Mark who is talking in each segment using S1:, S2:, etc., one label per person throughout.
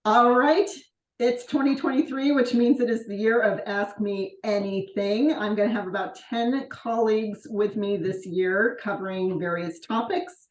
S1: All right. It's 2023, which means it is the year of Ask Me Anything. I'm going to have about 10 colleagues with me this year covering various topics.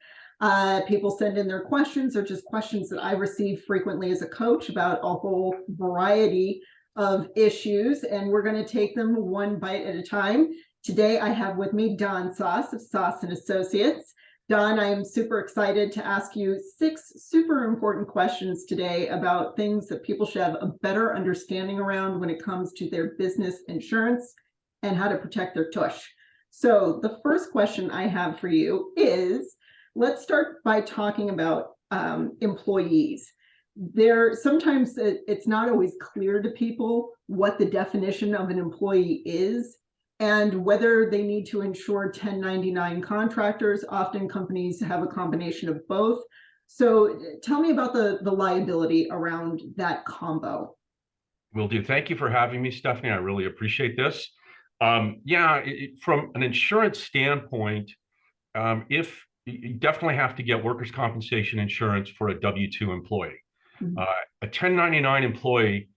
S1: People send in their questions or just questions that I receive frequently as a coach about a whole variety of issues, and we're going to take them one bite at a time. Today, I have with me Don Soss of Soss and Associates. Don, I am super excited to ask you 6 super important questions today about things that people should have a better understanding around when it comes to their business insurance and how to protect their tush. So the first question I have for you is, let's start by talking about employees. Sometimes it's not always clear to people what the definition of an employee is and whether they need to insure 1099 contractors. Often companies have a combination of both. So tell me about the liability around that combo.
S2: Will do. Thank you for having me, Stephanie. I really appreciate this. From an insurance standpoint, if you definitely have to get workers' compensation insurance for a W-2 employee. A 1099 employee,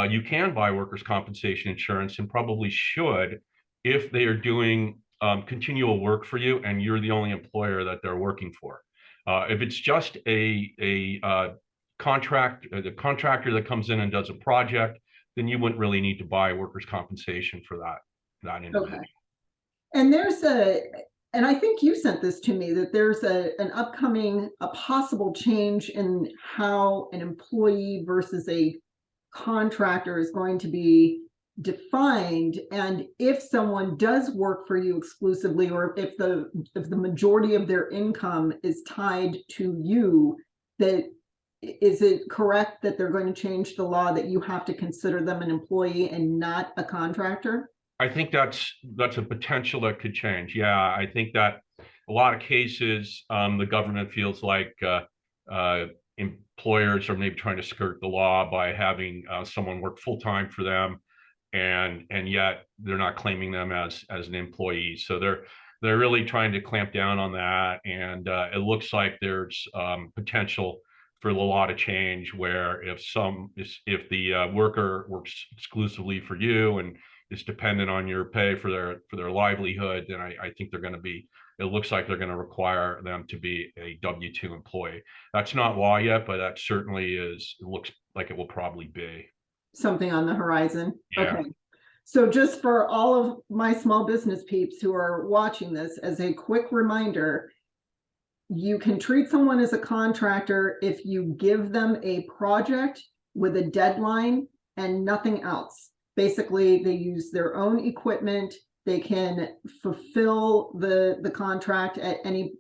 S2: you can buy workers' compensation insurance and probably should if they are doing continual work for you and you're the only employer that they're working for. If it's just the contractor that comes in and does a project, then you wouldn't really need to buy workers' compensation for that individual.
S1: Okay. And and I think you sent this to me, that there's a possible change in how an employee versus a contractor is going to be defined, and if someone does work for you exclusively, or if the majority of their income is tied to you, that is it correct that they're going to change the law that you have to consider them an employee and not a contractor?
S2: I think that's a potential that could change. Yeah, I think that a lot of cases, the government feels like employers are maybe trying to skirt the law by having someone work full time for them, and yet they're not claiming them as an employee. So they're really trying to clamp down on that, and it looks like there's potential for a law to change where if the worker works exclusively for you and is dependent on your pay for their livelihood, then I think it looks like they're going to require them to be a W-2 employee. That's not law yet, but that certainly it looks like it will probably be.
S1: Something on the horizon.
S2: Yeah.
S1: Okay. So just for all of my small business peeps who are watching this, as a quick reminder, you can treat someone as a contractor if you give them a project with a deadline and nothing else. Basically, they use their own equipment. They can fulfill the contract at any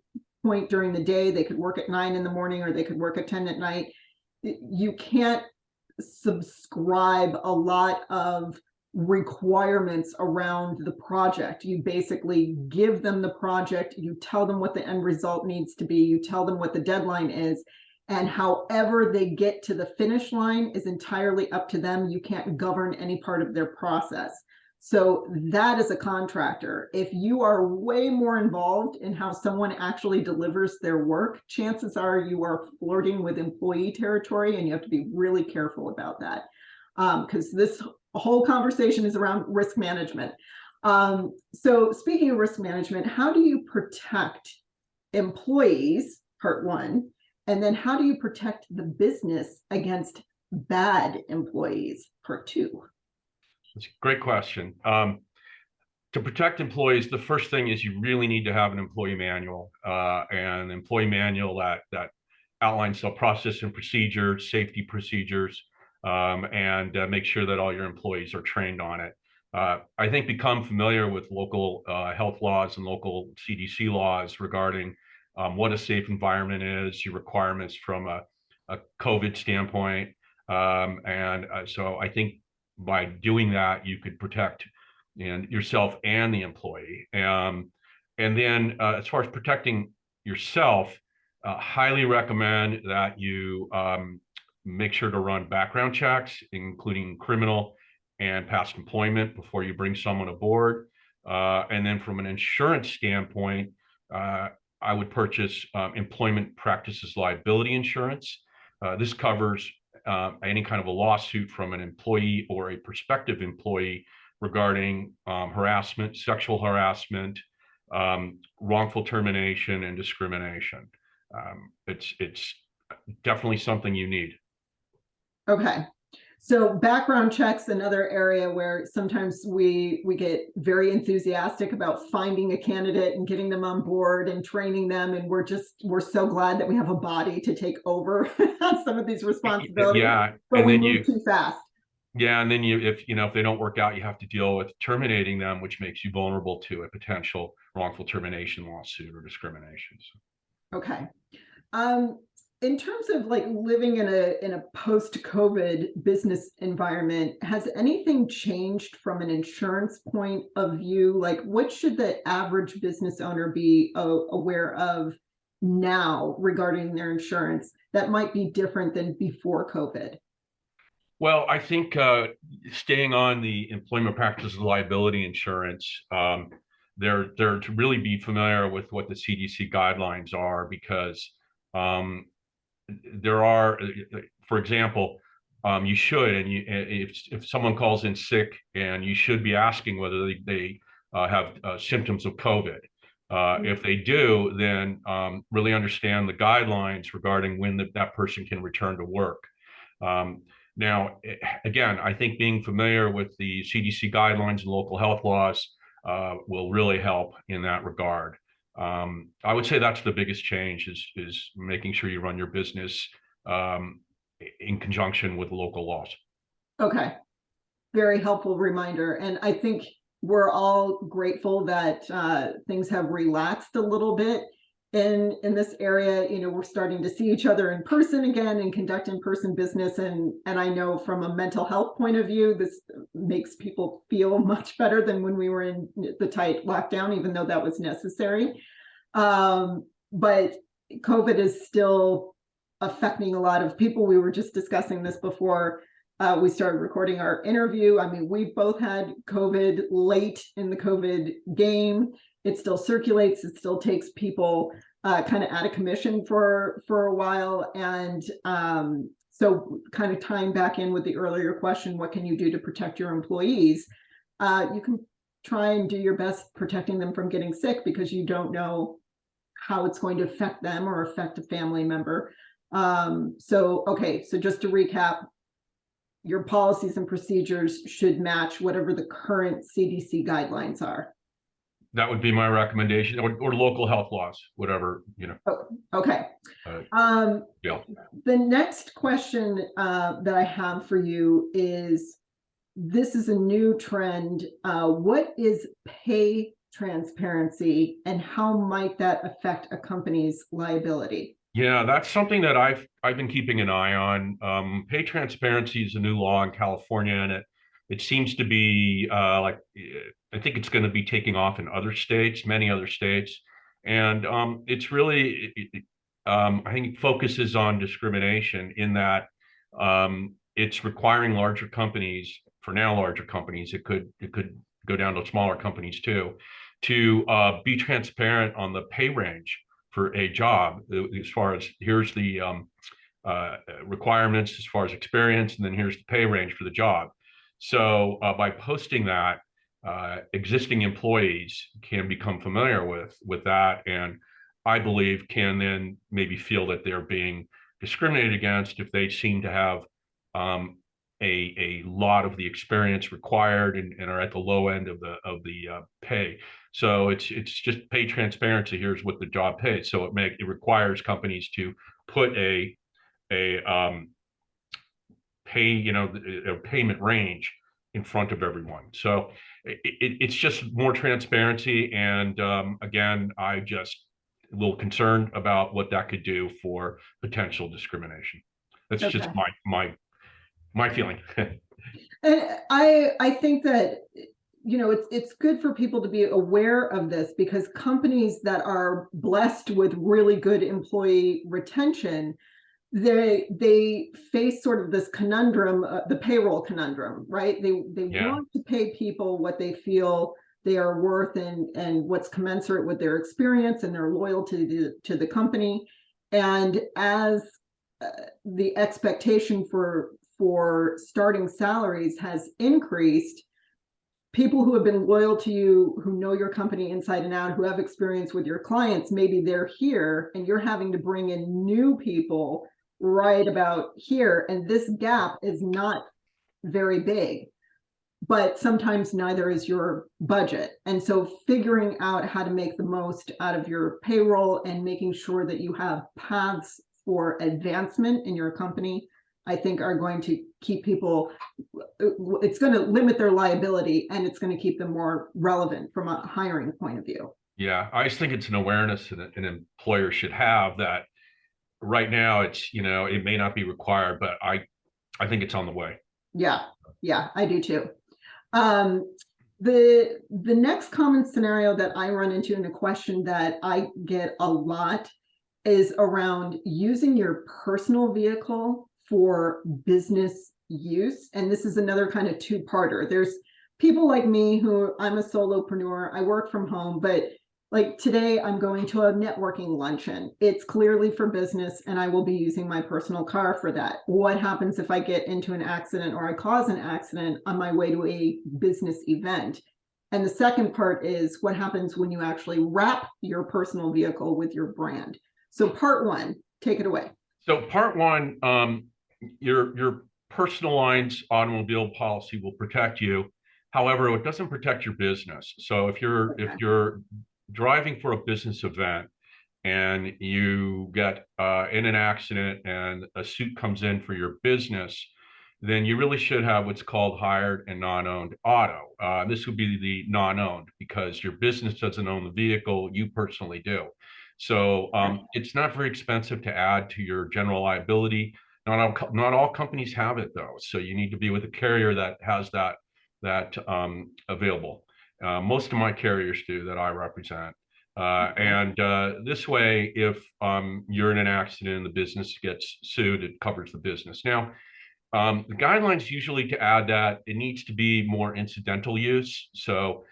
S1: point during the day. They could work at 9 in the morning, or they could work at 10 at night. You can't subscribe a lot of requirements around the project. You basically give them the project, you tell them what the end result needs to be, you tell them what the deadline is, and however they get to the finish line is entirely up to them. You can't govern any part of their process. So that is a contractor. If you are way more involved in how someone actually delivers their work, chances are you are flirting with employee territory, and you have to be really careful about that, because this whole conversation is around risk management. So speaking of risk management, how do you protect employees, part one, and then how do you protect the business against bad employees, part two?
S2: That's a great question. To protect employees, the first thing is you really need to have an employee manual, and employee manual that outlines the process and procedures, safety procedures, and make sure that all your employees are trained on it. I think become familiar with local health laws and local CDC laws regarding what a safe environment is, your requirements from a COVID standpoint. So I think by doing that, you could protect yourself and the employee. And then as far as protecting yourself, highly recommend that you make sure to run background checks, including criminal and past employment, before you bring someone aboard. And then from an insurance standpoint, I would purchase employment practices liability insurance. This covers any kind of a lawsuit from an employee or a prospective employee regarding harassment, sexual harassment, wrongful termination, and discrimination. It's definitely something you need.
S1: Okay. So background checks, another area where sometimes we get very enthusiastic about finding a candidate and getting them on board and training them. And we're so glad that we have a body to take over on some of these responsibilities.
S2: Yeah.
S1: But
S2: And
S1: we
S2: then
S1: move too fast.
S2: Yeah, and then if they don't work out, you have to deal with terminating them, which makes you vulnerable to a potential wrongful termination lawsuit or discrimination.
S1: Okay. In terms of like living in a post-COVID business environment, has anything changed from an insurance point of view? Like, what should the average business owner be aware of now regarding their insurance that might be different than before COVID?
S2: Well, I think staying on the employment practices liability insurance, they're to really be familiar with what the CDC guidelines are, because there are, for example, you should, and if someone calls in sick, and you should be asking whether they have symptoms of COVID. If they do, then really understand the guidelines regarding when that person can return to work. Now, again, I think being familiar with the CDC guidelines and local health laws will really help in that regard. I would say that's the biggest change, is making sure you run your business in conjunction with local laws.
S1: Okay, very helpful reminder. And I think we're all grateful that things have relaxed a little bit in this area. We're starting to see each other in person again and conduct in-person business. And I know from a mental health point of view, this makes people feel much better than when we were in the tight lockdown, even though that was necessary. But COVID is still affecting a lot of people. We were just discussing this before we started recording our interview. I mean, we both had COVID late in the COVID game. It still circulates. It still takes people kind of out of commission for a while. And so kind of tying back in with the earlier question, what can you do to protect your employees? You can try and do your best protecting them from getting sick, because you don't know how it's going to affect them or affect a family member. Okay, so just to recap, your policies and procedures should match whatever the current CDC guidelines are.
S2: That would be my recommendation, or local health laws, whatever,
S1: Oh, okay.
S2: Yeah.
S1: The next question that I have for you is, this is a new trend. What is pay transparency, and how might that affect a company's liability?
S2: Yeah, that's something that I've been keeping an eye on. Pay transparency is a new law in California, and it seems to be I think it's going to be taking off in other states, many other states, and it's really I think it focuses on discrimination, in that it's requiring larger companies, for now larger companies, it could go down to smaller companies too, to be transparent on the pay range for a job, as far as here's the requirements as far as experience, and then here's the pay range for the job. So by posting that, existing employees can become familiar with that, and I believe can then maybe feel that they're being discriminated against if they seem to have a lot of the experience required, and are at the low end of the pay. So it's just pay transparency. Here's what the job pays. So it requires companies to put a payment range in front of everyone. So it's just more transparency. And again, I just a little concerned about what that could do for potential discrimination. That's just my feeling.
S1: And I think that it's good for people to be aware of this, because companies that are blessed with really good employee retention, they face sort of this conundrum, the payroll conundrum, right? They want to pay people what they feel they are worth, and what's commensurate with their experience and their loyalty to the company. And as the expectation for starting salaries has increased, people who have been loyal to you, who know your company inside and out, who have experience with your clients, maybe they're here and you're having to bring in new people right about here. And this gap is not very big, but sometimes neither is your budget. And so figuring out how to make the most out of your payroll and making sure that you have paths for advancement in your company, I think are going to keep people, it's going to limit their liability, and it's going to keep them more relevant from a hiring point of view.
S2: Yeah, I just think it's an awareness that an employer should have that right now it's, it may not be required, but I think it's on the way.
S1: Yeah, I do too. The next common scenario that I run into, and a question that I get a lot, is around using your personal vehicle for business use. And this is another kind of two-parter. There's people like me who, I'm a solopreneur, I work from home, but like today I'm going to a networking luncheon. It's clearly for business and I will be using my personal car for that. What happens if I get into an accident or I cause an accident on my way to a business event? And the second part is what happens when you actually wrap your personal vehicle with your brand. So part one, take it away.
S2: So part one, your personal lines automobile policy will protect you. However, it doesn't protect your business. So if you're driving for a business event and you get in an accident and a suit comes in for your business, then you really should have what's called hired and non-owned auto. This would be the non-owned because your business doesn't own the vehicle, you personally do. So it's not very expensive to add to your general liability. Not all companies have it though, so you need to be with a carrier that has that available. Most of my carriers do that I represent. And this way, if you're in an accident and the business gets sued, it covers the business. Now, the guidelines usually to add that it needs to be more incidental use. So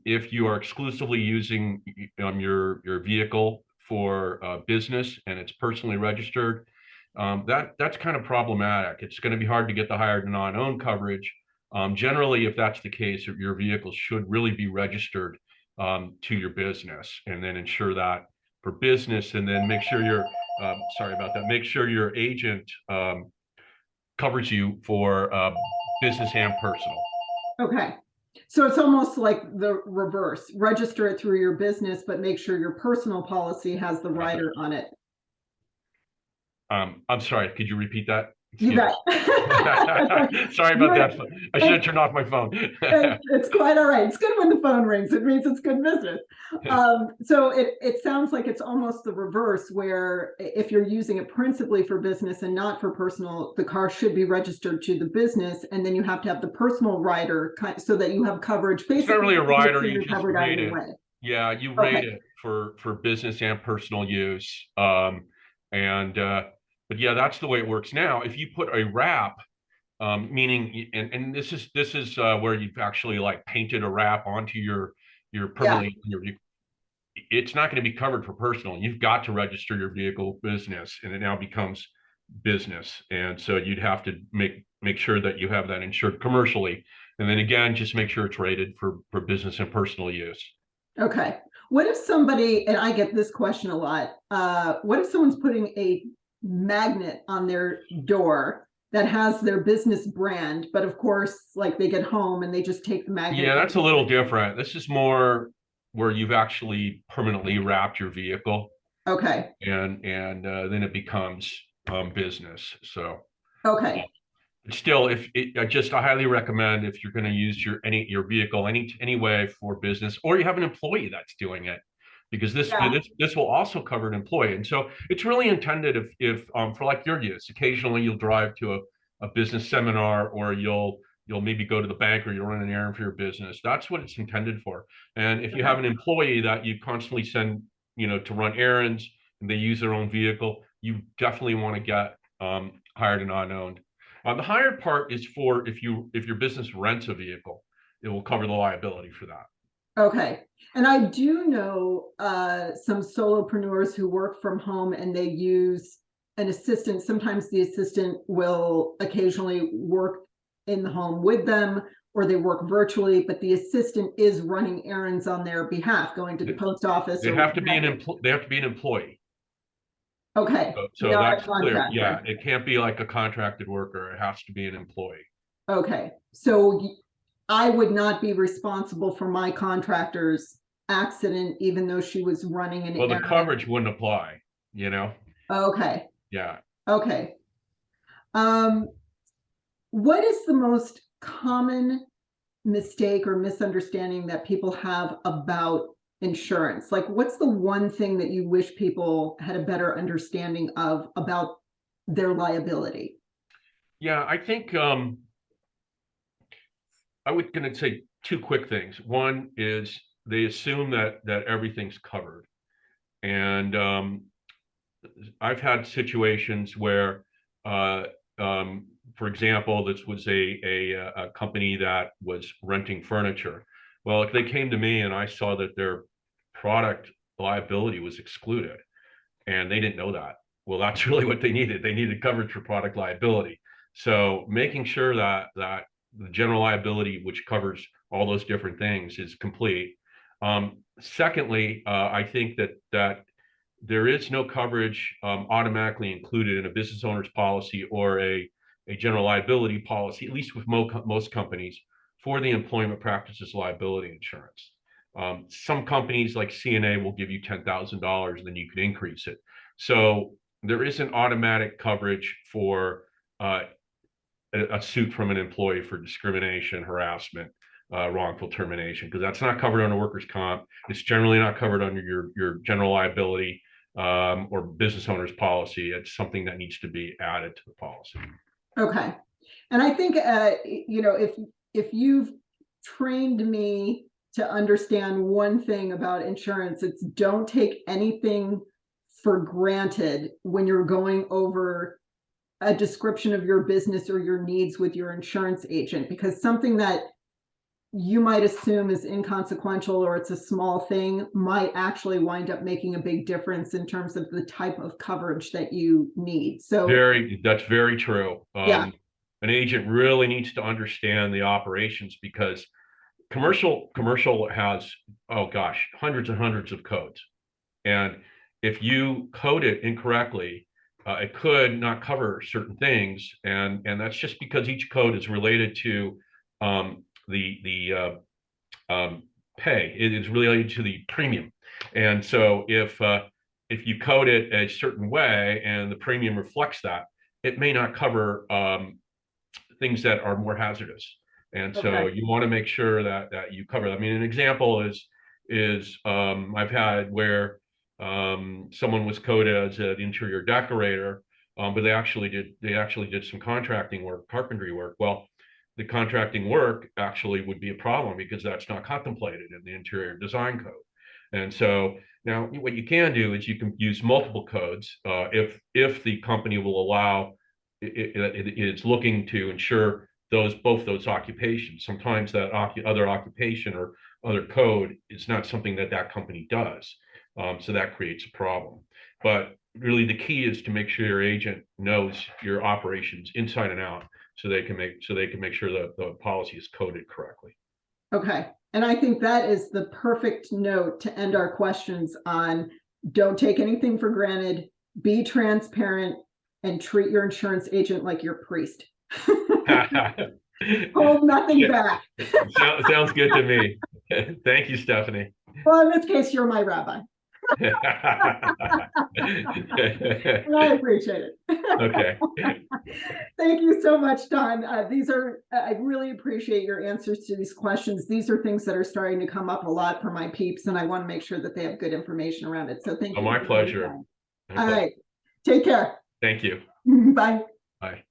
S2: if you are exclusively using your vehicle for business and it's personally registered, that's kind of problematic. It's going to be hard to get the hired and non-owned coverage. Generally, if that's the case, your vehicle should really be registered to your business, and then insure that for business, and then make sure sorry about that, make sure your agent covers you for business and personal.
S1: Okay. So it's almost like the reverse. Register it through your business, but make sure your personal policy has the rider on it.
S2: I'm sorry, could you repeat that?
S1: You bet.
S2: Sorry about that. I should have turned off my phone.
S1: It's quite all right. It's good when the phone rings. It means it's good business. So it sounds like it's almost the reverse, where if you're using it principally for business and not for personal, the car should be registered to the business, and then you have to have the personal rider so that you have coverage. Basically,
S2: it's not really a rider. You just rate it.
S1: Way.
S2: Yeah, you rate it for business and personal use. But yeah, that's the way it works now. If you put a wrap, meaning, and this is where you've actually like painted a wrap onto your permanently your vehicle, it's not going to be covered for personal. You've got to register your vehicle business, and it now becomes business. And so you'd have to make sure that you have that insured commercially, and then again, just make sure it's rated for business and personal use.
S1: Okay. What if somebody, and I get this question a lot, what if someone's putting a magnet on their door that has their business brand, but of course, like they get home and they just take the magnet?
S2: Yeah, that's a little different. This is more where you've actually permanently wrapped your vehicle.
S1: Okay.
S2: And then it becomes business. So
S1: okay.
S2: Still, I highly recommend, if you're going to use your vehicle any way for business, or you have an employee that's doing it, because this will also cover an employee. And so it's really intended if for like your use. Occasionally you'll drive to a business seminar, or you'll maybe go to the bank, or you'll run an errand for your business. That's what it's intended for. And if you have an employee that you constantly send, to run errands, and they use their own vehicle, you definitely want to get hired and non-owned. The hired part is for if your business rents a vehicle, it will cover the liability for that.
S1: Okay. And I do know some solopreneurs who work from home and they use an assistant, sometimes the assistant will occasionally work in the home with them, or they work virtually, but the assistant is running errands on their behalf, going to the post office.
S2: They
S1: or
S2: have to be they have to be an employee.
S1: Okay.
S2: So
S1: Not
S2: that's
S1: a
S2: clear.
S1: contractor.
S2: Yeah, it can't be like a contracted worker. It has to be an employee.
S1: Okay, so I would not be responsible for my contractor's accident, even though she was running an
S2: Well, the
S1: errand.
S2: coverage wouldn't apply, you know?
S1: Okay,
S2: Yeah.
S1: okay. What is the most common mistake or misunderstanding that people have about insurance? Like, what's the one thing that you wish people had a better understanding of about their liability?
S2: Yeah, I think I was going to say two quick things. One is they assume that everything's covered, and I've had situations where, for example, this was a company that was renting furniture. Well, if they came to me and I saw that their product liability was excluded, and they didn't know that, well, that's really what they needed. They needed coverage for product liability. So making sure that the general liability, which covers all those different things, is complete. Secondly, I think that there is no coverage automatically included in a business owner's policy or a general liability policy, at least with most companies, for the employment practices liability insurance. Some companies like CNA will give you $10,000 and then you can increase it. So there isn't automatic coverage for a suit from an employee for discrimination, harassment, wrongful termination, because that's not covered under workers' comp. It's generally not covered under your general liability or business owner's policy. It's something that needs to be added to the policy.
S1: Okay. And I think, if you've trained me to understand one thing about insurance, it's don't take anything for granted when you're going over a description of your business or your needs with your insurance agent, because something that you might assume is inconsequential or it's a small thing might actually wind up making a big difference in terms of the type of coverage that you need. So
S2: that's very true.
S1: Yeah.
S2: An agent really needs to understand the operations, because commercial has, oh gosh, hundreds and hundreds of codes. And if you code it incorrectly, it could not cover certain things. And that's just because each code is related to the pay. It is related to the premium. And so if you code it a certain way and the premium reflects that, it may not cover things that are more hazardous. And so you want to make sure that you cover that. I mean, an example is I've had where someone was coded as an interior decorator, but they actually did some contracting work, carpentry work. Well, the contracting work actually would be a problem because that's not contemplated in the interior design code. And so now what you can do is you can use multiple codes if the company will allow it's looking to ensure both those occupations. Sometimes that other occupation or other code is not something that company does. So that creates a problem. But really the key is to make sure your agent knows your operations inside and out, so they can make sure that the policy is coded correctly.
S1: Okay. And I think that is the perfect note to end our questions on. Don't take anything for granted, be transparent, and treat your insurance agent like your priest. Hold nothing back.
S2: Sounds good to me. Thank you, Stephanie.
S1: Well, in this case, you're my rabbi. And I appreciate it.
S2: Okay.
S1: Thank you so much, Don. I really appreciate your answers to these questions. These are things that are starting to come up a lot for my peeps, and I want to make sure that they have good information around it. So thank you.
S2: My pleasure.
S1: All right. Take care.
S2: Thank you.
S1: Bye.
S2: Bye.